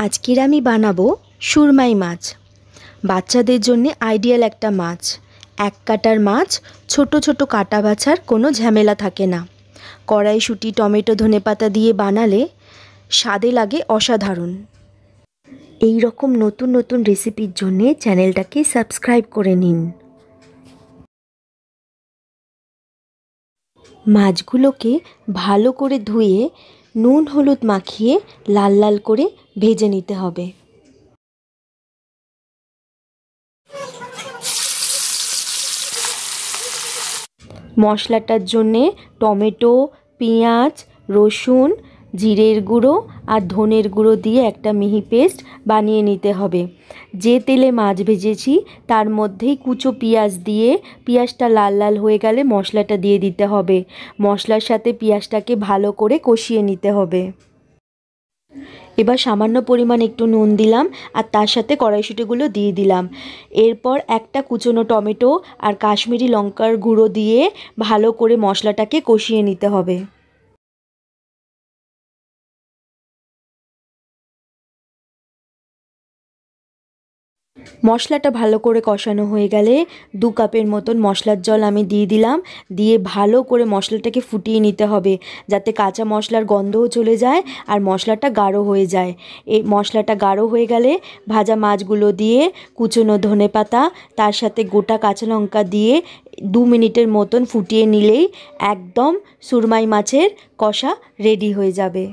আজকের আমি বানাবো সুরমাই মাছ। বাচ্চাদের জন্য আইডিয়াল একটা মাছ। এক কাটার মাছ, ছোট ছোট কাটা বাছার কোনো ঝামেলা থাকে না। কড়াইশুঁটি, টমেটো, ধনেপাতা দিয়ে বানালে স্বাদে লাগে অসাধারণ। এই রকম নতুন নতুন রেসিপির জন্যে চ্যানেলটাকে সাবস্ক্রাইব করে নিন। মাছগুলোকে ভালো করে ধুয়ে নুন হলুদ মাখিয়ে লাল লাল করে ভেজে নিতে হবে। মশলাটার জন্যে টমেটো, পেঁয়াজ, রসুন, জিরের গুঁড়ো আর ধনের গুঁড়ো দিয়ে একটা মিহি পেস্ট বানিয়ে নিতে হবে। যে তেলে মাছ ভেজেছি তার মধ্যেই কুচো পেঁয়াজ দিয়ে পেঁয়াজটা লাল লাল হয়ে গেলে মশলাটা দিয়ে দিতে হবে। মশলার সাথে পেঁয়াজটাকে ভালো করে কষিয়ে নিতে হবে। এবার সামান্য পরিমাণ একটু নুন দিলাম আর তার সাথে কড়াইশুঁটিগুলো দিয়ে দিলাম। এরপর একটা কুচনো টমেটো আর কাশ্মীরি লঙ্কার গুঁড়ো দিয়ে ভালো করে মশলাটাকে কষিয়ে নিতে হবে। মশলাটা ভালো করে কষানো হয়ে গেলে 2 কাপের মতন মশলার জল আমি দিয়ে দিলাম। দিয়ে ভালো করে মশলাটাকে ফুটিয়ে নিতে হবে, যাতে কাঁচা মশলার গন্ধও চলে যায় আর মশলাটা গাঢ় হয়ে যায়। এই মশলাটা গাঢ় হয়ে গেলে ভাজা মাছগুলো দিয়ে কুচনো ধনেপাতা তার সাথে গোটা কাঁচা লঙ্কা দিয়ে 2 মিনিটের মতন ফুটিয়ে নিলেই একদম সুরমাই মাছের কষা রেডি হয়ে যাবে।